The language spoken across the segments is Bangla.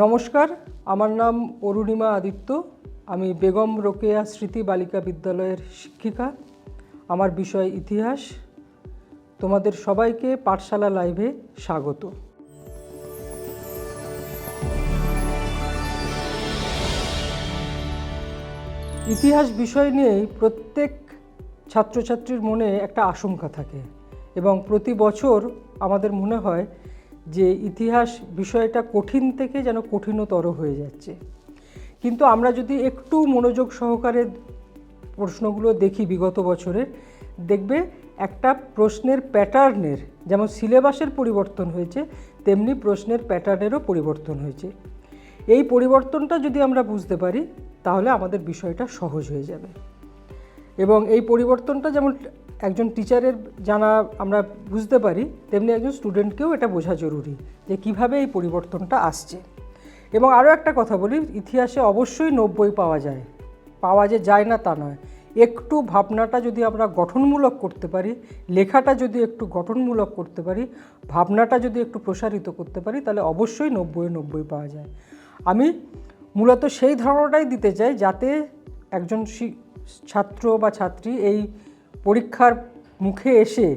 নমস্কার, আমার নাম অরুণিমা আদিত্য। আমি বেগম রোকেয়া স্মৃতি বালিকা বিদ্যালয়ের শিক্ষিকা। আমার বিষয় ইতিহাস। তোমাদের সবাইকে পাঠশালা লাইভে স্বাগত। ইতিহাস বিষয় নিয়েই প্রত্যেক ছাত্রছাত্রীর মনে একটা আশঙ্কা থাকে এবং প্রতি বছর আমাদের মনে হয় যে ইতিহাস বিষয়টা কঠিন থেকে যেন কঠিনতর হয়ে যাচ্ছে। কিন্তু আমরা যদি একটু মনোযোগ সহকারে প্রশ্নগুলো দেখি বিগত বছরের, দেখবে একটা প্রশ্নের প্যাটার্নের যেমন সিলেবাসের পরিবর্তন হয়েছে, তেমনি প্রশ্নের প্যাটার্নেরও পরিবর্তন হয়েছে। এই পরিবর্তনটা যদি আমরা বুঝতে পারি তাহলে আমাদের বিষয়টা সহজ হয়ে যাবে। এবং এই পরিবর্তনটা যেমন একজন টিচারের জানা আমরা বুঝতে পারি, তেমনি একজন স্টুডেন্টকেও এটা বোঝা জরুরি যে কিভাবে এই পরিবর্তনটা আসছে। এবং আরও একটা কথা বলি, ইতিহাসে অবশ্যই 90 পাওয়া যে যায় না তা নয়। একটু ভাবনাটা যদি আমরা গঠনমূলক করতে পারি, লেখাটা যদি একটু গঠনমূলক করতে পারি, ভাবনাটা যদি একটু প্রসারিত করতে পারি, তাহলে অবশ্যই 90 পাওয়া যায়। আমি মূলত সেই ধারণাটাই দিতে চাই যাতে একজন ছাত্র বা ছাত্রী এই পরীক্ষার মুখে এসে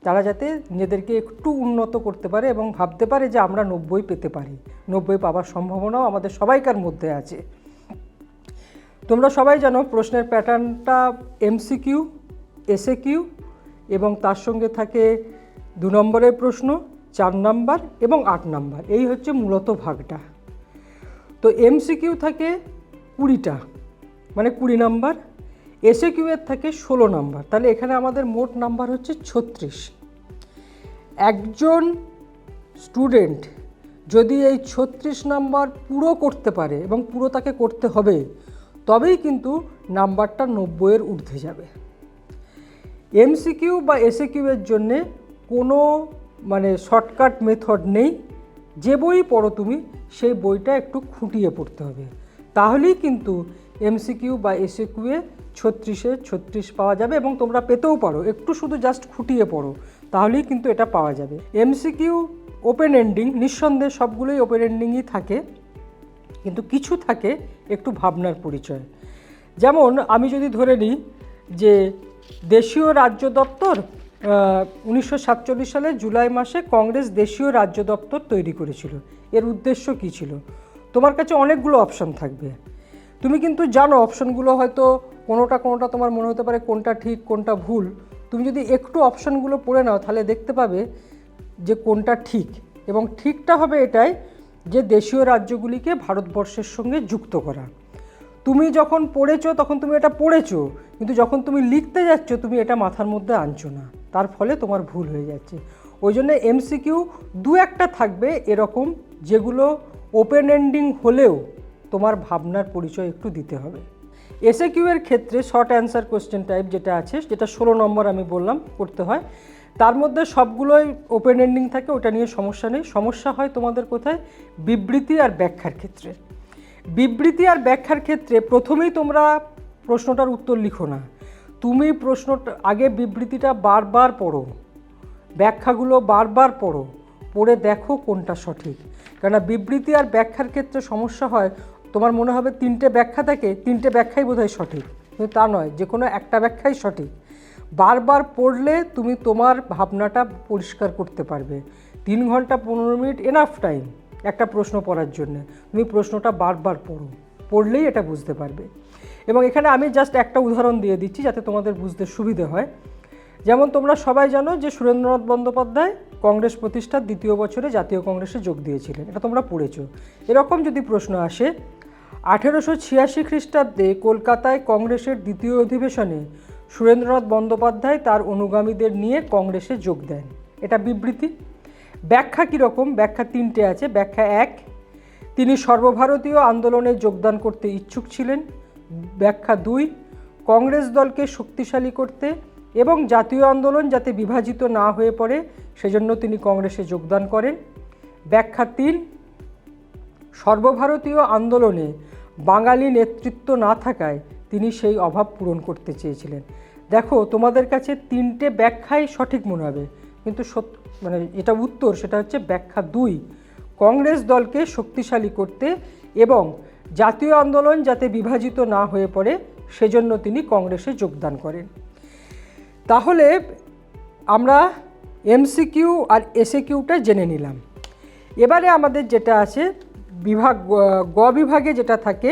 তারা যাতে নিজেদেরকে একটু উন্নত করতে পারে এবং ভাবতে পারে যে আমরা 90 পেতে পারি। 90 পাওয়ার সম্ভাবনাও আমাদের সবাইকার মধ্যে আছে। তোমরা সবাই জানো প্রশ্নের প্যাটার্নটা MCQ, SAQ এবং তার সঙ্গে থাকে 2 নম্বরের প্রশ্ন, 4 নম্বর এবং 8 নম্বর। এই হচ্ছে মূলত ভাগটা। তো MCQ থাকে 20টা, মানে 20 নম্বর। SAQ এর থাকে 16 নম্বর। তাহলে এখানে আমাদের মোট নাম্বার হচ্ছে 36। একজন স্টুডেন্ট যদি এই 36 নাম্বার পুরো করতে পারে, এবং পুরো তাকে করতে হবে, তবেই কিন্তু নাম্বারটা 90-এর ঊর্ধ্বে যাবে। MCQ বা SAQ এর জন্যে কোনো শর্টকাট মেথড নেই। যে বই পড়ো তুমি, সেই বইটা একটু খুঁটিয়ে পড়তে হবে, তাহলেই কিন্তু MCQ বা SAQ এ 36-এ 36 পাওয়া যাবে। এবং তোমরা পেতেও পারো, একটু শুধু জাস্ট খুঁটিয়ে পড়ো, তাহলেই কিন্তু এটা পাওয়া যাবে। MCQ ওপেন এন্ডিং, নিঃসন্দেহে সবগুলোই ওপেন এন্ডিংই থাকে, কিন্তু কিছু থাকে একটু ভাবনার পরিচয়। যেমন আমি যদি ধরে নিই যে দেশীয় রাজ্য দপ্তর 1947 সালে জুলাই মাসে কংগ্রেস দেশীয় রাজ্য দপ্তর তৈরি করেছিল। এর উদ্দেশ্য কী ছিল? তোমার কাছে অনেকগুলো অপশন থাকবে। তুমি কিন্তু জানো অপশনগুলো হয়তো কোনোটা তোমার মনে হতে পারে কোনটা ঠিক কোনটা ভুল। তুমি যদি একটু অপশনগুলো পড়ে নাও তাহলে দেখতে পাবে যে কোনটা ঠিক। এবং ঠিকটা হবে এটাই যে দেশীয় রাজ্যগুলিকে ভারতবর্ষের সঙ্গে যুক্ত করা। তুমি যখন পড়েছো তখন তুমি এটা পড়েছো, কিন্তু যখন তুমি লিখতে যাচ্ছ তুমি এটা মাথার মধ্যে আনছো না, তার ফলে তোমার ভুল হয়ে যাচ্ছে। ওই জন্য MCQ 2-1টা থাকবে এরকম, যেগুলো ওপেন এন্ডিং হলেও তোমার ভাবনার পরিচয় একটু দিতে হবে। SAQ এর ক্ষেত্রে শর্ট অ্যান্সার কোশ্চেন টাইপ যেটা আছে, যেটা 16 নম্বর আমি বললাম করতে হয়, তার মধ্যে সবগুলোই ওপেন এন্ডিং থাকে, ওটা নিয়ে সমস্যা নেই। সমস্যা হয় তোমাদের কোথায়? বিবৃতি আর ব্যাখ্যার ক্ষেত্রে। বিবৃতি আর ব্যাখ্যার ক্ষেত্রে প্রথমেই তোমরা প্রশ্নটার উত্তর লিখো না, তুমি প্রশ্নটা আগে বিবৃতিটা বারবার পড়ো, ব্যাখ্যাগুলো বারবার পড়ো, পড়ে দেখো কোনটা সঠিক। কেননা বিবৃতি আর ব্যাখ্যার ক্ষেত্রে সমস্যা হয়, তোমার মনে হবে 3টে ব্যাখ্যা থাকে, 3টে ব্যাখ্যাই বোধহয় সঠিক, কিন্তু তা নয়, যে কোনো একটা ব্যাখ্যাই সঠিক। বারবার পড়লে তুমি তোমার ভাবনাটা পরিষ্কার করতে পারবে। 3 ঘন্টা 15 মিনিট এনাফ টাইম একটা প্রশ্ন পড়ার জন্য। তুমি প্রশ্নটা বারবার পড়লেই এটা বুঝতে পারবে। এবং এখানে আমি জাস্ট একটা উদাহরণ দিয়ে দিচ্ছি যাতে তোমাদের বুঝতে সুবিধে হয়। যেমন তোমরা সবাই জানো যে সুরেন্দ্রনাথ বন্দ্যোপাধ্যায় কংগ্রেস প্রতিষ্ঠার 2য় বছরে জাতীয় কংগ্রেসে যোগ দিয়েছিলেন, এটা তোমরা পড়েছো। এরকম যদি প্রশ্ন আসে 1886 খ্রিস্টাব্দে কলকাতায় কংগ্রেসের 2য় অধিবেশনে সুরেন্দ্রনাথ বন্দ্যোপাধ্যায় তার অনুগামীদের নিয়ে কংগ্রেসে যোগ দেন, এটা বিবৃতি। ব্যাখ্যা কীরকম? ব্যাখ্যা 3টে আছে। ব্যাখ্যা 1, তিনি সর্বভারতীয় আন্দোলনে যোগদান করতে ইচ্ছুক ছিলেন। ব্যাখ্যা 2, কংগ্রেস দলকে শক্তিশালী করতে এবং জাতীয় আন্দোলন যাতে বিভাজিত না হয়ে পড়ে সেজন্য তিনি কংগ্রেসে যোগদান করেন। ব্যাখ্যা 3, সর্বভারতীয় আন্দোলনে বাঙালি নেতৃত্ব না থাকায় তিনি সেই অভাব পূরণ করতে চেয়েছিলেন। দেখো তোমাদের কাছে 3টে ব্যাখ্যাই সঠিক মনে হবে, কিন্তু এটা উত্তর সেটা হচ্ছে ব্যাখ্যা 2, কংগ্রেস দলকে শক্তিশালী করতে এবং জাতীয় আন্দোলন যাতে বিভাজিত না হয়ে পড়ে সেজন্য তিনি কংগ্রেসে যোগদান করেন। তাহলে আমরা এমসিকিউ আর এসএকিউটা জেনে নিলাম। এবারে আমাদের যেটা আছে বিভাগ গ বিভাগে যেটা থাকে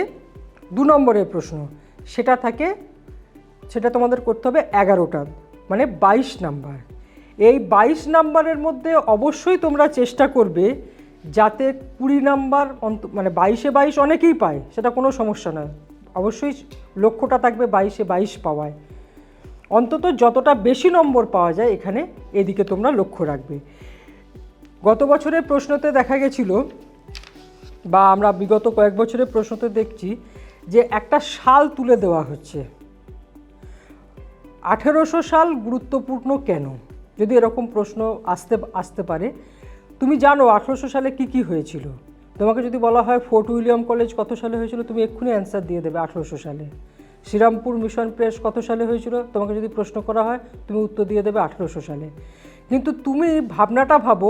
2 নম্বরের প্রশ্ন, সেটা তোমাদের করতে হবে 11টা, মানে 22 নাম্বার। এই 22 নাম্বারের মধ্যে অবশ্যই তোমরা চেষ্টা করবে যাতে 20 নাম্বার মানে 22-এ 22 অনেকেই পায়, সেটা কোনো সমস্যা নয়, অবশ্যই লক্ষ্যটা থাকবে 22-এ 22 পাওয়ায়। অন্তত যতটা বেশি নম্বর পাওয়া যায় এখানে এদিকে তোমরা লক্ষ্য রাখবে। গত বছরের প্রশ্নতে দেখা গেছিল, বা আমরা বিগত কয়েক বছরের প্রশ্নতে দেখছি যে একটা সাল তুলে দেওয়া হচ্ছে। 1800 সাল গুরুত্বপূর্ণ কেন, যদি এরকম প্রশ্ন আসতে পারে। তুমি জানো 1800 সালে কি হয়েছিল? তোমাকে যদি বলা হয় ফোর্ট উইলিয়াম কলেজ কত সালে হয়েছিল, তুমি এক্ষুনি অ্যান্সার দিয়ে দেবে 1800 সালে। শ্রীরামপুর মিশন প্রেস কত সালে হয়েছিল, তোমাকে যদি প্রশ্ন করা হয় তুমি উত্তর দিয়ে দেবে 1800 সালে। কিন্তু তুমি ভাবনাটা ভাবো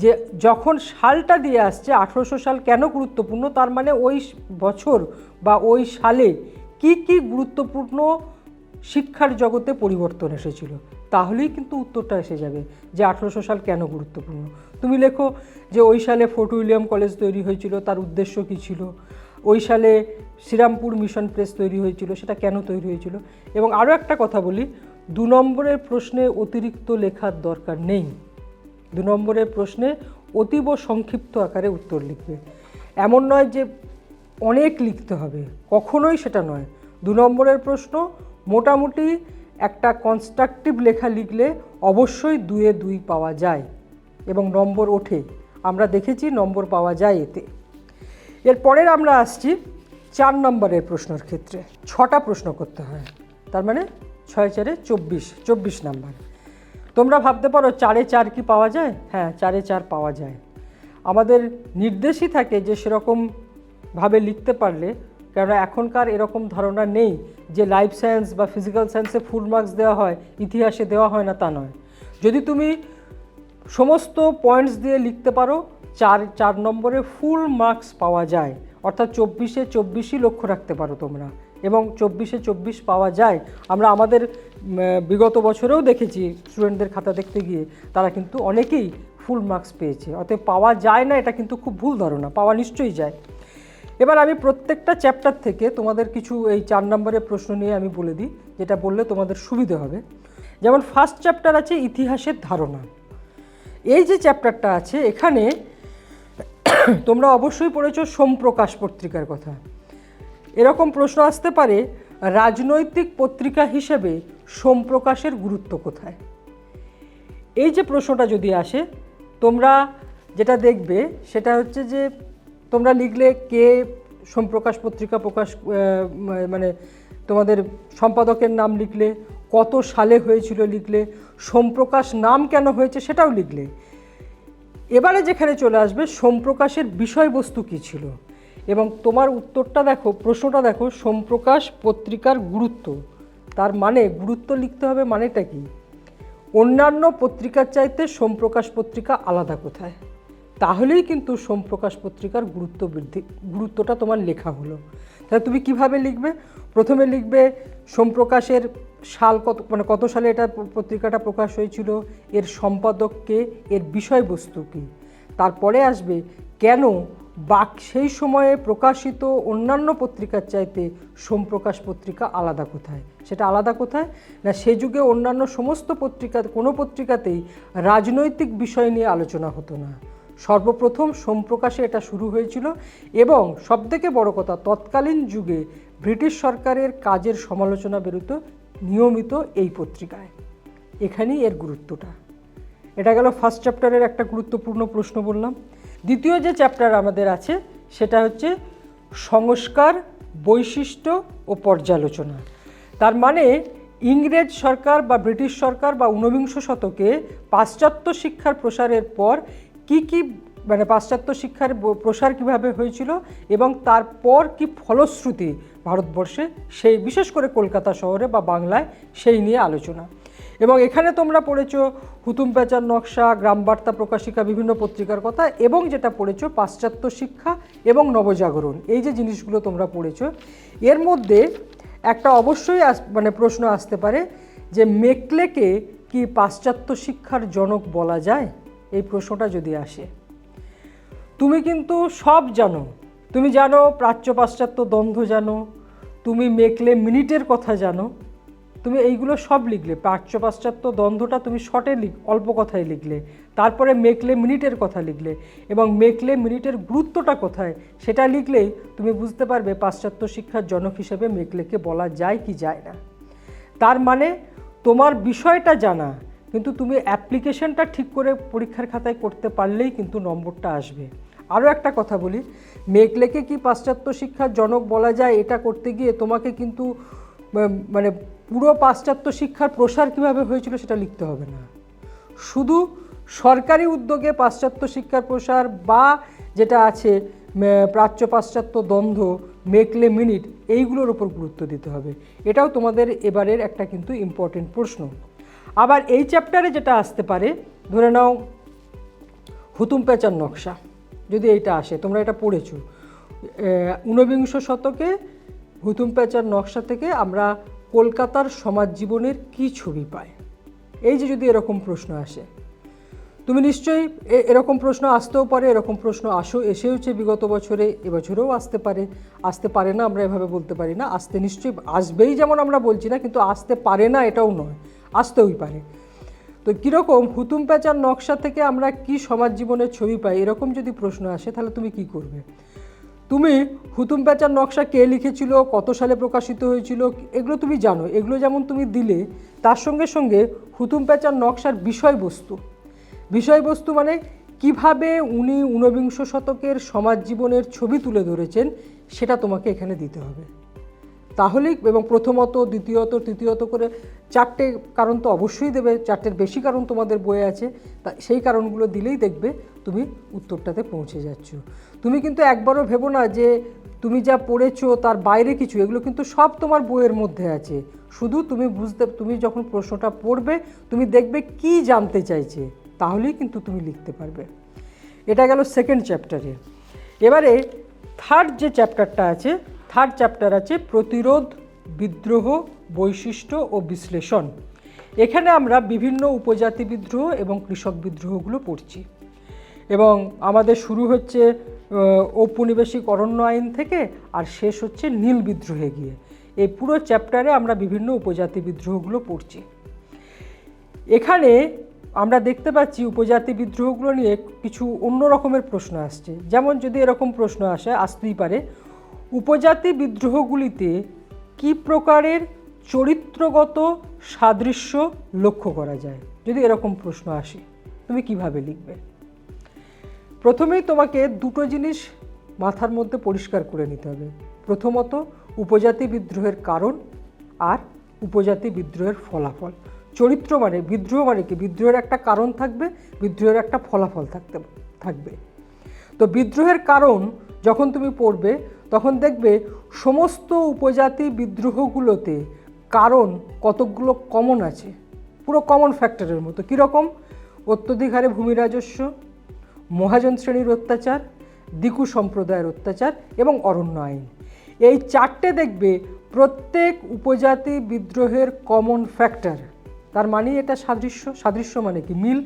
যে যখন সালটা দিয়ে আসছে 1800 সাল কেন গুরুত্বপূর্ণ, তার মানে ওই বছর বা ওই সালে কি গুরুত্বপূর্ণ শিক্ষার জগতে পরিবর্তন এসেছিল, তাহলেই কিন্তু উত্তরটা এসে যাবে যে 1800 সাল কেন গুরুত্বপূর্ণ। তুমি লেখো যে ওই সালে ফোর্ট উইলিয়াম কলেজ তৈরি হয়েছিল, তার উদ্দেশ্য কী ছিল, ওই সালে শ্রীরামপুর মিশন প্রেস তৈরি হয়েছিল, সেটা কেন তৈরি হয়েছিল। এবং আরও একটা কথা বলি, 2 নম্বরের প্রশ্নে অতিরিক্ত লেখার দরকার নেই। 2 নম্বরের প্রশ্নে অতীব সংক্ষিপ্ত আকারে উত্তর লিখবে। এমন নয় যে অনেক লিখতে হবে, কখনোই সেটা নয়। 2 নম্বরের প্রশ্ন মোটামুটি একটা কনস্ট্রাকটিভ লেখা লিখলে অবশ্যই 2-এ 2 পাওয়া যায় এবং নম্বর ওঠে। আমরা দেখেছি নম্বর পাওয়া যায় এতে। এরপরের আমরা আসছি 4 নম্বরের প্রশ্নের ক্ষেত্রে। 6টা প্রশ্ন করতে হয়, তার মানে 6-4 24 নাম্বার। তোমরা ভাবতে পারো 4-এ 4 কি পাওয়া যায়? হ্যাঁ, 4-এ 4 পাওয়া যায়। আমাদের নির্দেশই থাকে যে সেরকমভাবে লিখতে পারলে, কারণ এখনকার এরকম ধারণা নেই যে লাইফ সায়েন্স বা ফিজিক্যাল সায়েন্সে ফুল মার্কস দেওয়া হয়, ইতিহাসে দেওয়া হয় না, তা নয়। যদি তুমি সমস্ত পয়েন্টস দিয়ে লিখতে পারো 4 নম্বরে ফুল মার্কস পাওয়া যায়, অর্থাৎ 24-এ 24ই লক্ষ্য রাখতে পারো তোমরা, এবং 24-এ 24 পাওয়া যায়। আমরা আমাদের বিগত বছরেও দেখেছি স্টুডেন্টদের খাতা দেখতে গিয়ে তারা কিন্তু অনেকেই ফুল মার্কস পেয়েছে। অতএব পাওয়া যায় না এটা কিন্তু খুব ভুল ধারণা, পাওয়া নিশ্চয়ই যায়। এবার আমি প্রত্যেকটা চ্যাপ্টার থেকে তোমাদের কিছু এই 4 নম্বরের প্রশ্ন নিয়ে আমি বলে দিই, যেটা বললে তোমাদের সুবিধে হবে। যেমন ফার্স্ট চ্যাপ্টার আছে ইতিহাসের ধারণা। এই যে চ্যাপ্টারটা আছে এখানে তোমরা অবশ্যই পড়েছো সোমপ্রকাশ পত্রিকার কথা। এরকম প্রশ্ন আসতে পারে, রাজনৈতিক পত্রিকা হিসেবে সোমপ্রকাশের গুরুত্ব কোথায়? এই যে প্রশ্নটা যদি আসে, তোমরা যেটা দেখবে সেটা হচ্ছে যে তোমরা লিখলে কে সোমপ্রকাশ পত্রিকা মানে তোমাদের সম্পাদকের নাম লিখলে, কত সালে হয়েছিল লিখলে, সোমপ্রকাশ নাম কেন হয়েছে সেটাও লিখলে। এবারে যেখানে চলে আসবে সোমপ্রকাশের বিষয়বস্তু কী ছিল, এবং তোমার উত্তরটা দেখো, প্রশ্নটা দেখো, সোমপ্রকাশ পত্রিকার গুরুত্ব। তার মানে গুরুত্ব লিখতে হবে, মানেটা কি? অন্যান্য পত্রিকার চাইতে সোমপ্রকাশ পত্রিকা আলাদা কোথায়, তাহলেই কিন্তু সোমপ্রকাশ পত্রিকার গুরুত্বটা তোমার লেখা হলো। তাহলে তুমি কিভাবে লিখবে? প্রথমে লিখবে সোমপ্রকাশের সাল কত সালে এটা পত্রিকাটা প্রকাশ হয়েছিল, এর সম্পাদককে, এর বিষয়বস্তু কী। তারপরে আসবে কেন সেই সময়ে প্রকাশিত অন্যান্য পত্রিকার চাইতে সোমপ্রকাশ পত্রিকা আলাদা কোথায়। সেটা আলাদা কোথায় না, সে যুগে অন্যান্য সমস্ত কোনো পত্রিকাতেই রাজনৈতিক বিষয় নিয়ে আলোচনা হতো না। সর্বপ্রথম সোমপ্রকাশে এটা শুরু হয়েছিল, এবং সবথেকে বড় কথা, তৎকালীন যুগে ব্রিটিশ সরকারের কাজের সমালোচনা বেরোতো নিয়মিত এই পত্রিকায়। এখানেই এর গুরুত্বটা। এটা গেল ফার্স্ট চ্যাপ্টারের একটা গুরুত্বপূর্ণ প্রশ্ন বললাম। দ্বিতীয় যে চ্যাপ্টার আমাদের আছে সেটা হচ্ছে সংস্কার, বৈশিষ্ট্য ও পর্যালোচনা। তার মানে ইংরেজ সরকার বা ব্রিটিশ সরকার বা ঊনবিংশ শতকে পাশ্চাত্য শিক্ষার প্রসারের পর কি মানে পাশ্চাত্য শিক্ষার প্রসার কিভাবে হয়েছিল এবং তারপর কি ফলশ্রুতি ভারতবর্ষে, সেই বিশেষ করে কলকাতা শহরে বা বাংলায়, সেই নিয়ে আলোচনা। এবং এখানে তোমরা পড়েছো হুতুম প্যাঁচার নকশা, গ্রামবার্তা প্রকাশিকা, বিভিন্ন পত্রিকার কথা, এবং যেটা পড়েছো পাশ্চাত্য শিক্ষা এবং নবজাগরণ। এই যে জিনিসগুলো তোমরা পড়েছো, এর মধ্যে একটা অবশ্যই প্রশ্ন আসতে পারে যে মেকলেকে কি পাশ্চাত্য শিক্ষার জনক বলা যায়? এই প্রশ্নটা যদি আসে, তুমি কিন্তু সব জানো, তুমি জানো প্রাচ্য পাশ্চাত্য দ্বন্দ্ব জানো, তুমি মেকলে মিনিটের কথা জানো, তুমি এইগুলো সব লিখলে। প্রাচ্য পাশ্চাত্য দ্বন্দ্বটা তুমি শর্টে অল্প কথায় লিখলে, তারপরে মেকলে মিনিটের কথা লিখলে, এবং মেকলে মিনিটের গুরুত্বটা কোথায় সেটা লিখলেই তুমি বুঝতে পারবে পাশ্চাত্য শিক্ষার জনক হিসেবে মেকলেকে বলা যায় কি যায় না। তার মানে তোমার বিষয়টা জানা, কিন্তু তুমি অ্যাপ্লিকেশনটা ঠিক করে পরীক্ষার খাতায় করতে পারলেই কিন্তু নম্বরটা আসবে। আরও একটা কথা বলি, মেকলেকে কি পাশ্চাত্য শিক্ষার জনক বলা যায়, এটা করতে গিয়ে তোমাকে কিন্তু পুরো পাশ্চাত্য শিক্ষার প্রসার কীভাবে হয়েছিল সেটা লিখতে হবে না, শুধু সরকারি উদ্যোগে পাশ্চাত্য শিক্ষার প্রসার বা যেটা আছে প্রাচ্য পাশ্চাত্য দ্বন্দ্ব, মেকলে মিনিট, এইগুলোর ওপর গুরুত্ব দিতে হবে। এটাও তোমাদের এবারের একটা কিন্তু ইম্পর্টেন্ট প্রশ্ন। আবার এই চ্যাপ্টারে যেটা আসতে পারে, ধরে নাও হুতুম প্যাঁচার নকশা যদি এইটা আসে, তোমরা এটা পড়েছো, ঊনবিংশ শতকে হুতুম প্যাঁচার নকশা থেকে আমরা কলকাতার সমাজ জীবনের কী ছবি পাই, এই যে যদি এরকম প্রশ্ন আসে, তুমি নিশ্চয়ই এরকম প্রশ্ন আসতেও পারে, এরকম প্রশ্ন এসেওছে বিগত বছরে, এবছরেও আসতে পারে না, আমরা এভাবে বলতে পারি না, আসতে নিশ্চয়ই আসবেই যেমন আমরা বলছি না, কিন্তু আসতে পারে না এটাও নয়, আসতেই পারে। তো কীরকম হুতুম প্যাঁচার নকশা থেকে আমরা কি সমাজ জীবনের ছবি পাই, এরকম যদি প্রশ্ন আসে তাহলে তুমি কি করবে? তুমি হুতুম প্যাঁচার নকশা কে লিখেছিল, কত সালে প্রকাশিত হয়েছিল, এগুলো তুমি জানো, এগুলো যেমন তুমি দিলে, তার সঙ্গে সঙ্গে হুতুম প্যাঁচার নকশার বিষয়বস্তু মানে কিভাবে উনি ঊনবিংশ শতকের সমাজ জীবনের ছবি তুলে ধরেছেন সেটা তোমাকে এখানে দিতে হবে। তাহলেই, এবং প্রথমত, দ্বিতীয়ত, তৃতীয়ত করে 4টে কারণ তো অবশ্যই দেবে, 4টের বেশি কারণ তোমাদের বইয়ে আছে, তা সেই কারণগুলো দিলেই দেখবে তুমি উত্তরটাতে পৌঁছে যাচ্ছ। তুমি কিন্তু একবারও ভেবো না যে তুমি যা পড়েছো তার বাইরে কিছু, এগুলো কিন্তু সব তোমার বইয়ের মধ্যে আছে, শুধু তুমি যখন প্রশ্নটা পড়বে তুমি দেখবে কি জানতে চাইছে, তাহলেই কিন্তু তুমি লিখতে পারবে। এটা গেল সেকেন্ড চ্যাপ্টারে। এবারে থার্ড যে চ্যাপ্টারটা আছে, থার্ড চ্যাপ্টার আছে প্রতিরোধ, বিদ্রোহ, বৈশিষ্ট্য ও বিশ্লেষণ। এখানে আমরা বিভিন্ন উপজাতি বিদ্রোহ এবং কৃষক বিদ্রোহগুলো পড়ছি, এবং আমাদের শুরু হচ্ছে ঔপনিবেশিক অরণ্য আইন থেকে, আর শেষ হচ্ছে নীল বিদ্রোহে গিয়ে। এই পুরো চ্যাপ্টারে আমরা বিভিন্ন উপজাতি বিদ্রোহগুলো পড়ছি। এখানে আমরা দেখতে পাচ্ছি উপজাতি বিদ্রোহগুলো নিয়ে কিছু অন্য রকমের প্রশ্ন আসছে। যেমন যদি এরকম প্রশ্ন আসতেই পারে, উপজাতি বিদ্রোহগুলিতে কী প্রকারের চরিত্রগত সাদৃশ্য লক্ষ্য করা যায়, যদি এরকম প্রশ্ন আসে তুমি কিভাবে লিখবে? প্রথমেই তোমাকে দুটো জিনিস মাথার মধ্যে পরিষ্কার করে নিতে হবে। প্রথমত উপজাতি বিদ্রোহের কারণ, আর উপজাতি বিদ্রোহের ফলাফল। চরিত্র মানে বিদ্রোহ মানে কি, বিদ্রোহের একটা কারণ থাকবে, বিদ্রোহের একটা ফলাফল থাকবে। তো বিদ্রোহের কারণ যখন তুমি পড়বে তখন দেখবে সমস্ত উপজাতি বিদ্রোহগুলোতে কারণ কতকগুলো কমন আছে, পুরো কমন ফ্যাক্টরের মতো। কীরকম? অত্যধিক হারে ভূমি রাজস্ব, মহাজন শ্রেণীর অত্যাচার, দিকু সম্প্রদায়ের অত্যাচার এবং অরণ্য আইন। এই 4টে দেখবে প্রত্যেক উপজাতি বিদ্রোহের কমন ফ্যাক্টর। তার মানে এটা সাদৃশ্য মানে কি, মিল।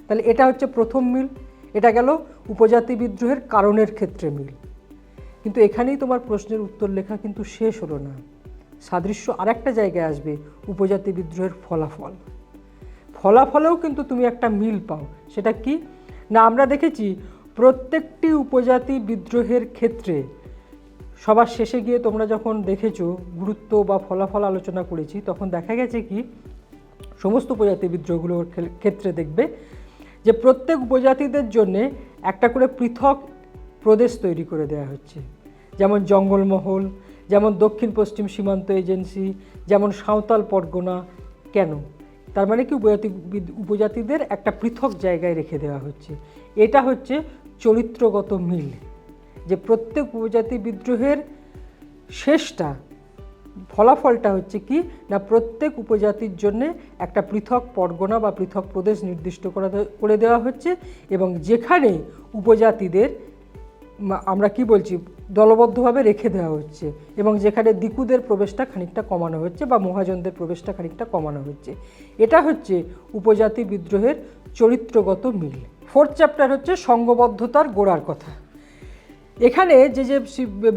তাহলে এটা হচ্ছে প্রথম মিল। এটা গেল উপজাতি বিদ্রোহের কারণের ক্ষেত্রে মিল। কিন্তু এখানেই তোমার প্রশ্নের উত্তর লেখা কিন্তু শেষ হলো না। সাদৃশ্য আরেকটা জায়গায় আসবে, উপজাতি বিদ্রোহের ফলাফলেও কিন্তু তুমি একটা মিল পাও। সেটা কি না, আমরা দেখেছি প্রত্যেকটি উপজাতি বিদ্রোহের ক্ষেত্রে সবার শেষে গিয়ে তোমরা যখন দেখেছো গুরুত্ব বা ফলাফল আলোচনা করেছি, তখন দেখা গেছে কি সমস্ত উপজাতি বিদ্রোহগুলোর ক্ষেত্রে দেখবে যে প্রত্যেক উপজাতিদের জন্যে একটা করে পৃথক প্রদেশ তৈরি করে দেওয়া হচ্ছে। যেমন জঙ্গলমহল, যেমন দক্ষিণ পশ্চিম সীমান্ত এজেন্সি, যেমন সাঁওতাল পরগনা। কেন? তার মানে কি উপজাতিদের একটা পৃথক জায়গায় রেখে দেওয়া হচ্ছে। এটা হচ্ছে চরিত্রগত মিল, যে প্রত্যেক উপজাতি বিদ্রোহের শেষটা ফলাফলটা হচ্ছে কি না, প্রত্যেক উপজাতির জন্যে একটা পৃথক পরগনা বা পৃথক প্রদেশ নির্দিষ্ট করে দেওয়া হচ্ছে, এবং যেখানে উপজাতিদের আমরা কি বলছি দলবদ্ধভাবে রেখে দেওয়া হচ্ছে, এবং যেখানে দিকুদের প্রবেশটা খানিকটা কমানো হচ্ছে বা মহাজনদের প্রবেশটা খানিকটা কমানো হচ্ছে। এটা হচ্ছে উপজাতি বিদ্রোহের চরিত্রগত মিল। 4th চ্যাপ্টার হচ্ছে সংঘবদ্ধতার গোড়ার কথা। এখানে যে যে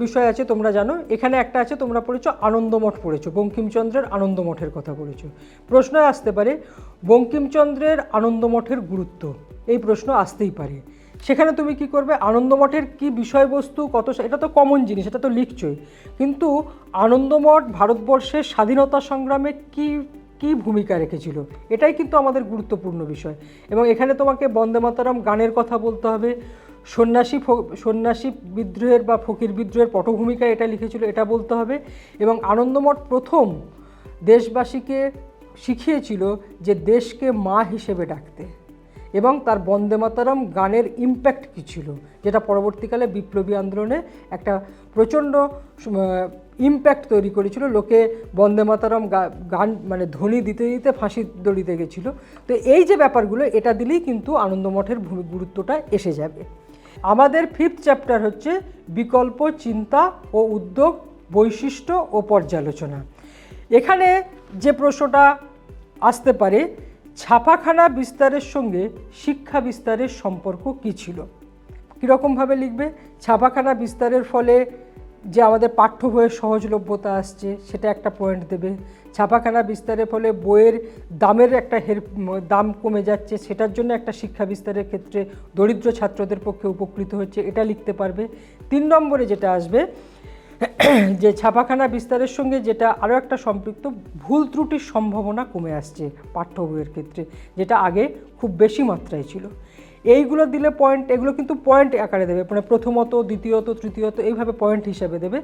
বিষয় আছে তোমরা জানো, এখানে একটা আছে তোমরা পড়েছো আনন্দমঠ পড়েছো, বঙ্কিমচন্দ্রের আনন্দমঠের কথা পড়েছো। প্রশ্ন আসতে পারে বঙ্কিমচন্দ্রের আনন্দমঠের গুরুত্ব, এই প্রশ্ন আসতেই পারে। সেখানে তুমি কি করবে, আনন্দমঠের কি বিষয়বস্তু কত, এটা তো কমন জিনিস, এটা তো লিখছই, কিন্তু আনন্দমঠ ভারতবর্ষের স্বাধীনতা সংগ্রামে কি ভূমিকা রেখেছিল, এটাই কিন্তু আমাদের গুরুত্বপূর্ণ বিষয়। এবং এখানে তোমাকে বন্দে মাতরম গানের কথা বলতে হবে, সন্ন্যাসী বিদ্রোহের বা ফকির বিদ্রোহের পটভূমিকা এটা লিখেছিল এটা বলতে হবে, এবং আনন্দমঠ প্রথম দেশবাসীকে শিখিয়েছিল যে দেশকে মা হিসেবে ডাকতে, এবং তার বন্দে মাতরম গানের ইম্প্যাক্ট কী ছিল, যেটা পরবর্তীকালে বিপ্লবী আন্দোলনে একটা প্রচণ্ড ইম্প্যাক্ট তৈরি করেছিল। লোকে বন্দে মাতরম গান মানে ধ্বনি দিতে দিতে ফাঁসি দড়িতে গেছিলো। তো এই যে ব্যাপারগুলো, এটা দিলেই কিন্তু আনন্দমঠের গুরুত্বটা এসে যাবে। আমাদের 5th চ্যাপ্টার হচ্ছে বিকল্প চিন্তা ও উদ্যোগ, বৈশিষ্ট্য ও পর্যালোচনা। এখানে যে প্রশ্নটা আসতে পারে, ছাপাখানা বিস্তারের সঙ্গে শিক্ষা বিস্তারের সম্পর্ক কী ছিল, কীরকমভাবে লিখবে। ছাপাখানা বিস্তারের ফলে যে আমাদের পাঠ্য বইয়ের সহজলভ্যতা আসছে সেটা একটা পয়েন্ট দেবে। ছাপাখানা বিস্তারের ফলে বইয়ের দামের একটা দাম কমে যাচ্ছে, সেটার জন্য একটা শিক্ষা বিস্তারের ক্ষেত্রে দরিদ্র ছাত্রদের পক্ষে উপকৃত হচ্ছে, এটা লিখতে পারবে। 3 নম্বরে যেটা আসবে যে ছাপাখানা বিস্তারের সঙ্গে যেটা আরও একটা সম্পৃক্ত, ভুল ত্রুটির সম্ভাবনা কমে আসছে পাঠ্য বইয়ের ক্ষেত্রে, যেটা আগে খুব বেশি মাত্রায় ছিল। এইগুলো দিলে পয়েন্ট, এগুলো কিন্তু পয়েন্ট আকারে দেবে, মানে প্রথমত, দ্বিতীয়ত, তৃতীয়ত, এইভাবে পয়েন্ট হিসাবে দেবে।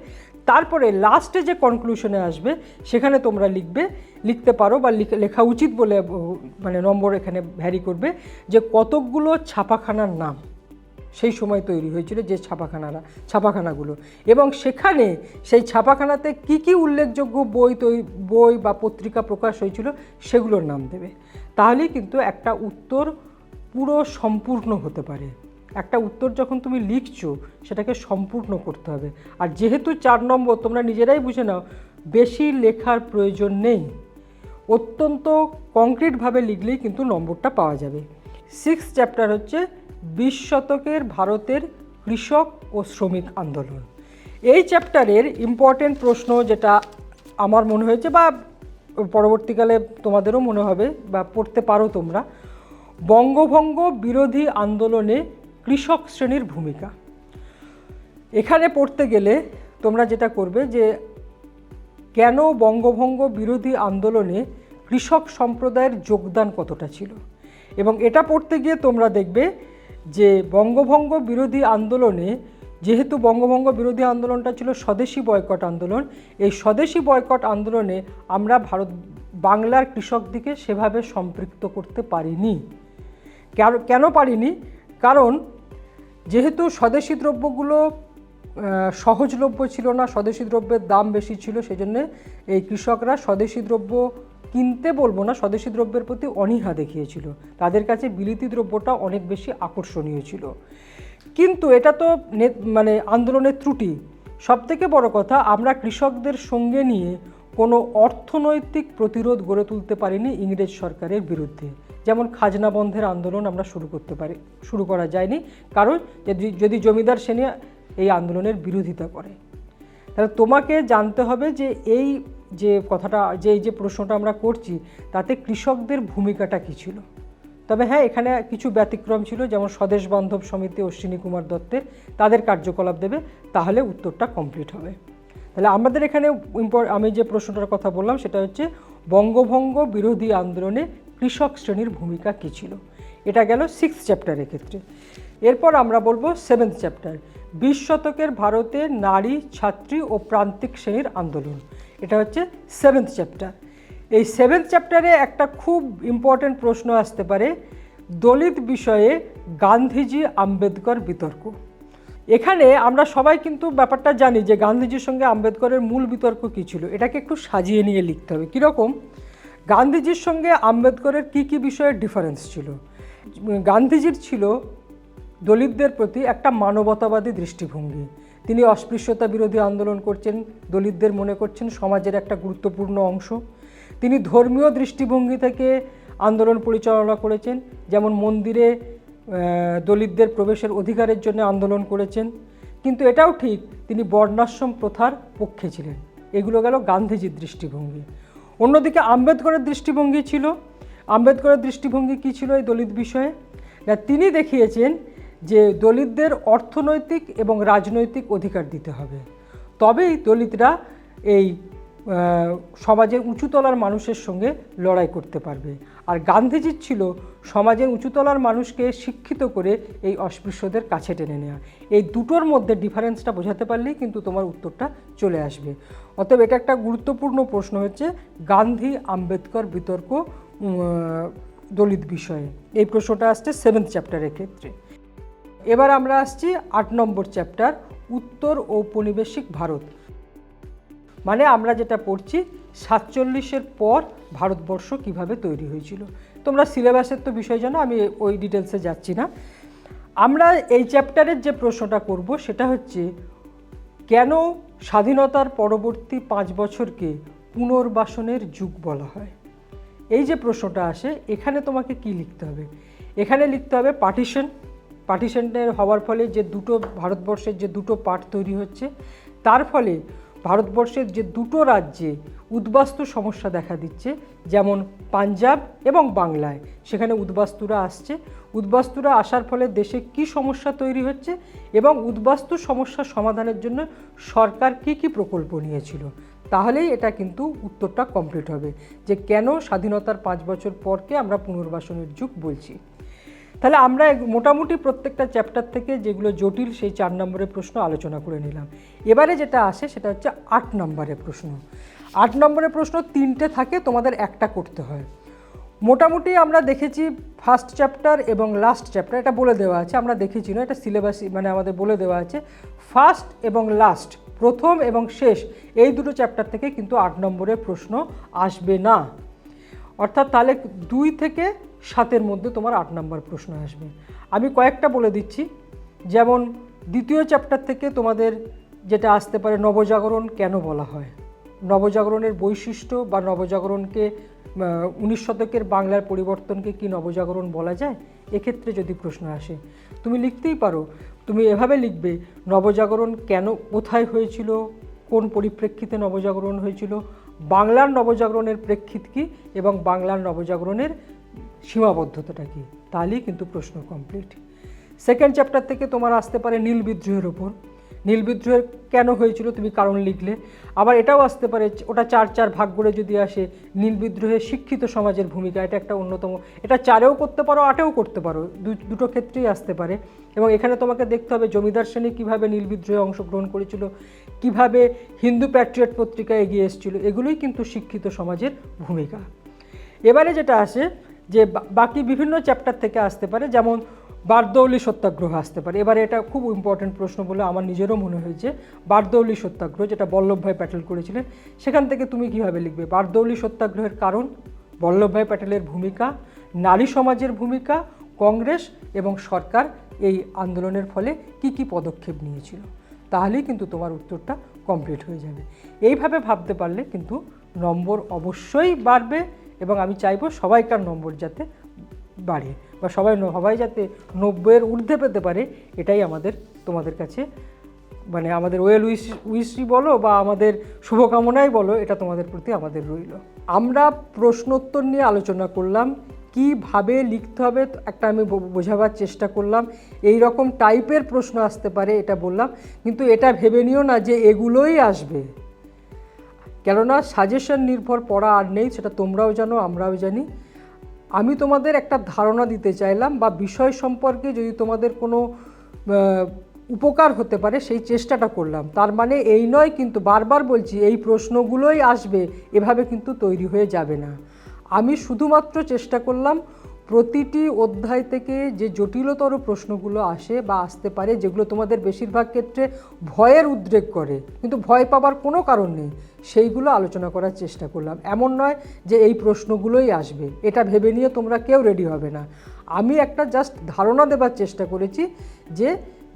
তারপরে লাস্টে যে কনক্লুশনে আসবে সেখানে তোমরা লিখতে পারো বা লেখা উচিত বলে মানে নম্বর এখানে ভ্যারি করবে, যে কতকগুলো ছাপাখানার নাম সেই সময় তৈরি হয়েছিল, যে ছাপাখানাগুলো, এবং সেখানে সেই ছাপাখানাতে কি কি উল্লেখযোগ্য বই বা পত্রিকা প্রকাশ হয়েছিল সেগুলোর নাম দেবে। তাহলেই কিন্তু একটা উত্তর পুরো সম্পূর্ণ হতে পারে। একটা উত্তর যখন তুমি লিখছো সেটাকে সম্পূর্ণ করতে হবে। আর যেহেতু 4 নম্বর, তোমরা নিজেরাই বুঝে নাও, বেশি লেখার প্রয়োজন নেই, অত্যন্ত কংক্রিটভাবে লিখলেই কিন্তু নম্বরটা পাওয়া যাবে। 6th চ্যাপ্টার হচ্ছে 20 শতকের ভারতের কৃষক ও শ্রমিক আন্দোলন। এই চ্যাপ্টারের ইম্পর্টেন্ট প্রশ্ন যেটা আমার মনে হয়েছে বা পরবর্তীকালে তোমাদেরও মনে হবে বা পড়তে পারো তোমরা, বঙ্গভঙ্গ বিরোধী আন্দোলনে কৃষক শ্রেণীর ভূমিকা। এখানে পড়তে গেলে তোমরা যেটা করবে যে কেন বঙ্গভঙ্গ বিরোধী আন্দোলনে কৃষক সম্প্রদায়ের যোগদান কতটা ছিল, এবং এটা পড়তে গিয়ে তোমরা দেখবে যে বঙ্গভঙ্গ বিরোধী আন্দোলনে, যেহেতু বঙ্গভঙ্গ বিরোধী আন্দোলনটা ছিল স্বদেশি বয়কট আন্দোলন, এই স্বদেশি বয়কট আন্দোলনে আমরা বাংলার কৃষকদিকে সেভাবে সম্পৃক্ত করতে পারিনি। কেন পারিনি? কারণ যেহেতু স্বদেশি দ্রব্যগুলো সহজলভ্য ছিল না, স্বদেশি দ্রব্যের দাম বেশি ছিল, সেজন্য এই কৃষকরা স্বদেশি দ্রব্য কিনতে বলবো না, স্বদেশি দ্রব্যের প্রতি অনীহা দেখিয়েছিল। তাদের কাছে বিলিতি দ্রব্যটা অনেক বেশি আকর্ষণীয় ছিল। কিন্তু এটা তো মানে আন্দোলনের ত্রুটি। সবথেকে বড় কথা, আমরা কৃষকদের সঙ্গে নিয়ে কোনো অর্থনৈতিক প্রতিরোধ গড়ে তুলতে পারিনি ইংরেজ সরকারের বিরুদ্ধে। যেমন খাজনা বন্ধের আন্দোলন আমরা শুরু করা যায়নি, কারণ যদি জমিদার শ্রেণী এই আন্দোলনের বিরোধিতা করে। তাহলে তোমাকে জানতে হবে যে এই যে প্রশ্নটা আমরা করছি তাতে কৃষকদের ভূমিকাটা কী ছিল। তবে হ্যাঁ, এখানে কিছু ব্যতিক্রম ছিল, যেমন স্বদেশ বান্ধব সমিতি অশ্বিনী কুমার দত্তের, তাদের কার্যকলাপ দেবে, তাহলে উত্তরটা কমপ্লিট হবে। তাহলে আমাদের এখানে আমি যে প্রশ্নটার কথা বললাম সেটা হচ্ছে বঙ্গভঙ্গ বিরোধী আন্দোলনে কৃষক শ্রেণীর ভূমিকা কী ছিল। এটা গেল 6th চ্যাপ্টারের ক্ষেত্রে। এরপর আমরা বলবো 7th চ্যাপ্টার, 20 শতকের ভারতে নারী, ছাত্রী ও প্রান্তিক শ্রেণীর আন্দোলন। এটা হচ্ছে 7th চ্যাপ্টার। এই 7th চ্যাপ্টারে একটা খুব ইম্পর্টেন্ট প্রশ্ন আসতে পারে, দলিত বিষয়ে গান্ধীজি আম্বেদকর বিতর্ক। এখানে আমরা সবাই কিন্তু ব্যাপারটা জানি যে গান্ধীজির সঙ্গে আম্বেদকরের মূল বিতর্ক কী ছিল, এটাকে একটু সাজিয়ে নিয়ে লিখতে হবে। কীরকম? গান্ধীজির সঙ্গে আম্বেদকরের কী কী বিষয়ে ডিফারেন্স ছিল? গান্ধীজির ছিল দলিতদের প্রতি একটা মানবতাবাদী দৃষ্টিভঙ্গি। তিনি অস্পৃশ্যতা বিরোধী আন্দোলন করছেন, দলিতদের মনে করছেন সমাজের একটা গুরুত্বপূর্ণ অংশ। তিনি ধর্মীয় দৃষ্টিভঙ্গি থেকে আন্দোলন পরিচালনা করেছেন, যেমন মন্দিরে দলিতদের প্রবেশের অধিকারের জন্য আন্দোলন করেছেন। কিন্তু এটাও ঠিক, তিনি বর্ণাশ্রম প্রথার পক্ষে ছিলেন। এগুলো গেল গান্ধীজির দৃষ্টিভঙ্গি। অন্যদিকে আম্বেদকরের দৃষ্টিভঙ্গি ছিল, আম্বেদকরের দৃষ্টিভঙ্গি কী ছিল এই দলিত বিষয়ে? না, তিনি দেখিয়েছেন যে দলিতদের অর্থনৈতিক এবং রাজনৈতিক অধিকার দিতে হবে, তবেই দলিতরা এই সমাজের উঁচুতলার মানুষের সঙ্গে লড়াই করতে পারবে। আর গান্ধীজির ছিল সমাজের উঁচুতলার মানুষকে শিক্ষিত করে এই অস্পৃশ্যদের কাছে টেনে নেওয়া। এই দুটোর মধ্যে ডিফারেন্সটা বোঝাতে পারলেই কিন্তু তোমার উত্তরটা চলে আসবে। অতএব এটা একটা গুরুত্বপূর্ণ প্রশ্ন হচ্ছে গান্ধী আম্বেদকর বিতর্ক দলিত বিষয়ে। এই প্রশ্নটা আসছে 7th চ্যাপ্টারের ক্ষেত্রে। এবার আমরা আসছি 8 নম্বর চ্যাপ্টার, উত্তর ঔপনিবেশিক ভারত। মানে আমরা যেটা পড়ছি 47-এর পর ভারতবর্ষ কিভাবে তৈরি হয়েছিল। তোমরা সিলেবাসের তো বিষয় জানো, আমি ওই ডিটেলসে যাচ্ছি না। আমরা এই চ্যাপ্টারের যে প্রশ্নটা করব সেটা হচ্ছে কেন স্বাধীনতার পরবর্তী 5 বছরকে পুনর্বাসনের যুগ বলা হয়। এই যে প্রশ্নটা আসে, এখানে তোমাকে কি লিখতে হবে? এখানে লিখতে হবে পার্টিশনের হওয়ার ফলে যে দুটো ভারতবর্ষের যে দুটো পার্ট তৈরি হচ্ছে, তার ফলে ভারতবর্ষের যে দুটো রাজ্যে উদ্বাস্তু সমস্যা দেখা দিচ্ছে, যেমন পাঞ্জাব এবং বাংলায়, সেখানে উদ্বাস্তুরা আসছে। উদ্বাস্তুরা আসার ফলে দেশে কি সমস্যা তৈরি হচ্ছে এবং উদ্বাস্তু সমস্যা সমাধানের জন্য সরকার কি কি প্রকল্প নিয়েছিল, তাহলেই এটা কিন্তু উত্তরটা কমপ্লিট হবে যে কেন স্বাধীনতার 5 বছর পরকে আমরা পুনর্বাসনের যুগ বলছি। তাহলে আমরা মোটামুটি প্রত্যেকটা চ্যাপ্টার থেকে যেগুলো জটিল সেই 4 নম্বরের প্রশ্ন আলোচনা করে নিলাম। এবারে যেটা আসে সেটা হচ্ছে 8 নম্বরের প্রশ্ন। 8 নম্বরের প্রশ্ন 3টে থাকে, তোমাদের একটা করতে হয়। মোটামুটি আমরা দেখেছি ফার্স্ট চ্যাপ্টার এবং লাস্ট চ্যাপ্টার, এটা বলে দেওয়া আছে, আমরা দেখেছি না, এটা সিলেবাসই মানে আমাদের বলে দেওয়া আছে। ফার্স্ট এবং লাস্ট, প্রথম এবং শেষ, এই দুটো চ্যাপ্টার থেকে কিন্তু 8 নম্বরের প্রশ্ন আসবে না। অর্থাৎ তাহলে 2 থেকে 7-এর মধ্যে তোমার 8 নম্বর প্রশ্ন আসবে। আমি কয়েকটা বলে দিচ্ছি, যেমন দ্বিতীয় চ্যাপ্টার থেকে তোমাদের যেটা আসতে পারে নবজাগরণ কেন বলা হয়, নবজাগরণের বৈশিষ্ট্য বা নবজাগরণকে 19 শতকের বাংলার পরিবর্তনকে কি নবজাগরণ বলা যায়, এক্ষেত্রে যদি প্রশ্ন আসে তুমি লিখতেই পারো। তুমি এভাবে লিখবে, নবজাগরণ কেন, কোথায় হয়েছিল, কোন পরিপ্রেক্ষিতে নবজাগরণ হয়েছিল, বাংলার নবজাগরণের প্রেক্ষিত কী এবং বাংলার নবজাগরণের সীমাবদ্ধতাটা কী, তাহলেই কিন্তু প্রশ্ন কমপ্লিট। সেকেন্ড চ্যাপ্টার থেকে তোমার আসতে পারে নীল বিদ্রোহের ওপর, নীল বিদ্রোহ কেন হয়েছিল তুমি কারণ লিখলে। আবার এটাও আসতে পারে, ওটা 4 ভাগ করে যদি আসে, নীল বিদ্রোহে শিক্ষিত সমাজের ভূমিকা, এটা একটা অন্যতম, এটা 4-এও করতে পারো 8-এও করতে পারো, দুটো ক্ষেত্রেই আসতে পারে। এবং এখানে তোমাকে দেখতে হবে জমিদার শ্রেণী কীভাবে নীল বিদ্রোহে অংশগ্রহণ করেছিল, কিভাবে হিন্দু প্যাট্রিয়ট পত্রিকা এগিয়ে এসেছিল, এগুলোই কিন্তু শিক্ষিত সমাজের ভূমিকা। এবারে যেটা আসে যে বাকি বিভিন্ন চ্যাপ্টার থেকে আসতে পারে, যেমন বারদৌলি সত্যাগ্রহ আসতে পারে। এবারে এটা খুব ইম্পর্টেন্ট প্রশ্ন বলে আমার নিজেরও মনে হয়েছে। বারদৌলি সত্যাগ্রহ যেটা বল্লভভাই প্যাটেল করেছিলেন, সেখান থেকে তুমি কীভাবে লিখবে? বারদৌলি সত্যাগ্রহের কারণ, বল্লভভাই প্যাটেলের ভূমিকা, নারী সমাজের ভূমিকা, কংগ্রেস এবং সরকার এই আন্দোলনের ফলে কি কি পদক্ষেপ নিয়েছিল, তাহলেই কিন্তু তোমার উত্তরটা কমপ্লিট হয়ে যাবে। এইভাবে ভাবতে পারলে কিন্তু নম্বর অবশ্যই বাড়বে এবং আমি চাইবো সবাইকার নম্বর যাতে বাড়ে বা সবাই যাতে 90-এর ঊর্ধ্বে পেতে পারে, এটাই তোমাদের কাছে মানে আমাদের ওয়েল উইশই বলো বা আমাদের শুভকামনাই বলো, এটা তোমাদের প্রতি আমাদের রইল। আমরা প্রশ্নোত্তর নিয়ে আলোচনা করলাম, কিভাবে লিখতে হবে একটা আমি বোঝাবার চেষ্টা করলাম। এই রকম টাইপের প্রশ্ন আসতে পারে এটা বললাম, কিন্তু এটা ভেবে নিও না যে এগুলোই আসবে, কেননা সাজেশন নির্ভর পড়া আর নেই, সেটা তোমরাও জানো আমরাও জানি। আমি তোমাদের একটা ধারণা দিতে চাইলাম বা বিষয় সম্পর্কে যদি তোমাদের কোনো উপকার হতে পারে সেই চেষ্টাটা করলাম। তার মানে এই নয় কিন্তু, বারবার বলছি, এই প্রশ্নগুলোই আসবে এভাবে কিন্তু তৈরি হয়ে যাবে না। আমি শুধুমাত্র চেষ্টা করলাম প্রতিটি অধ্যায় থেকে যে জটিলতর প্রশ্নগুলো আসে বা আসতে পারে, যেগুলো তোমাদের বেশিরভাগ ক্ষেত্রে ভয়ের উদ্রেক করে, কিন্তু ভয় পাবার কোনো কারণ নেই, সেইগুলো আলোচনা করার চেষ্টা করলাম। এমন নয় যে এই প্রশ্নগুলোই আসবে, এটা ভেবে নিয়ে তোমরা কেউ রেডি হবে না। আমি একটা জাস্ট ধারণা দেবার চেষ্টা করেছি যে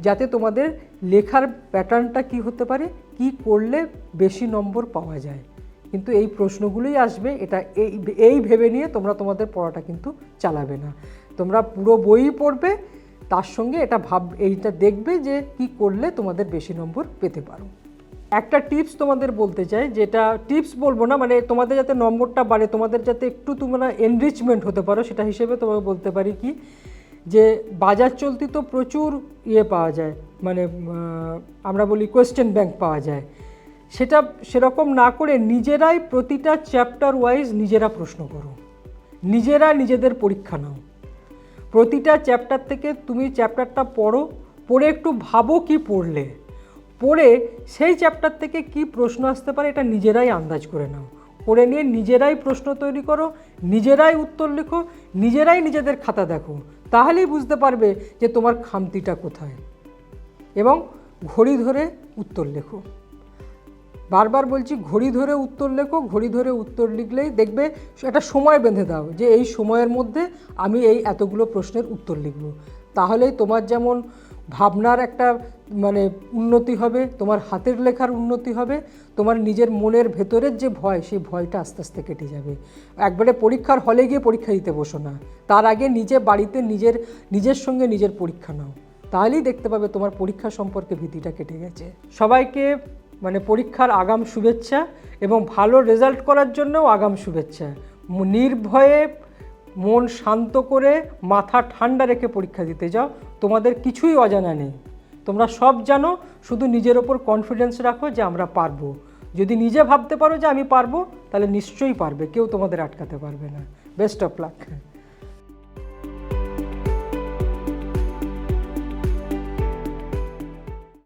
যাতে তোমাদের লেখার প্যাটার্নটা কি হতে পারে, কি করলে বেশি নম্বর পাওয়া যায়। কিন্তু এই প্রশ্নগুলোই আসবে, এটা এই ভেবে নিয়ে তোমরা তোমাদের পড়াটা কিন্তু চালাবে না। তোমরা পুরো বই পড়বে, তার সঙ্গে এইটা দেখবে যে কি করলে তোমাদের বেশি নম্বর পেতে পারো। একটা টিপস তোমাদের বলতে চাই, যেটা টিপস বলবো না, মানে তোমাদের যাতে নম্বরটা বাড়ে, তোমাদের যাতে একটু তোমরা এনরিচমেন্ট হতে পারো, সেটা হিসেবে তোমাকে বলতে পারি কি, যে বাজার চলতি তো প্রচুর পাওয়া যায়, মানে আমরা বলি কোয়েশ্চেন ব্যাংক পাওয়া যায়। সেটা সেরকম না করে নিজেরাই প্রতিটা চ্যাপ্টার ওয়াইজ নিজেরা প্রশ্ন করো, নিজেরা নিজেদের পরীক্ষা নাও। প্রতিটা চ্যাপ্টার থেকে তুমি চ্যাপ্টারটা পড়ে একটু ভাবো কি পড়লে, পড়ে সেই চ্যাপ্টার থেকে কি প্রশ্ন আসতে পারে এটা নিজেরাই আন্দাজ করে নাও। করে নিয়ে নিজেরাই প্রশ্ন তৈরি করো, নিজেরাই উত্তর লেখো, নিজেরাই নিজেদের খাতা দেখো, তাহলেই বুঝতে পারবে যে তোমার খামতিটা কোথায়। এবং ঘড়ি ধরে উত্তর লেখো, বারবার বলছি, ঘড়ি ধরে উত্তর লেখো। ঘড়ি ধরে উত্তর লিখলেই দেখবে একটা সময় বেঁধে দাও যে এই সময়ের মধ্যে আমি এই এতগুলো প্রশ্নের উত্তর লিখব। তাহলেই তোমার যেমন ভাবনার একটা মানে উন্নতি হবে, তোমার হাতের লেখার উন্নতি হবে, তোমার নিজের মনের ভেতরের যে ভয়, সেই ভয়টা আস্তে আস্তে কেটে যাবে। একবারে পরীক্ষার হলে গিয়ে পরীক্ষা দিতে বসো না, তার আগে নিজে বাড়িতে নিজের সঙ্গে নিজের পরীক্ষা নাও, তাহলেই দেখতে পাবে তোমার পরীক্ষা সম্পর্কে ভীতিটা কেটে গেছে। সবাইকে মানে পরীক্ষার আগাম শুভেচ্ছা এবং ভালো রেজাল্ট করার জন্যও আগাম শুভেচ্ছা। নির্ভয়ে মন শান্ত করে মাথা ঠান্ডা রেখে পরীক্ষা দিতে যাও, তোমাদের কিছুই অজানা নেই, তোমরা সব জানো। শুধু নিজের ওপর কনফিডেন্স রাখো যে আমরা পারবো। যদি নিজে ভাবতে পারো যে আমি পারবো, তাহলে নিশ্চয়ই পারবে, কেউ তোমাদের আটকাতে পারবে না। Best of luck.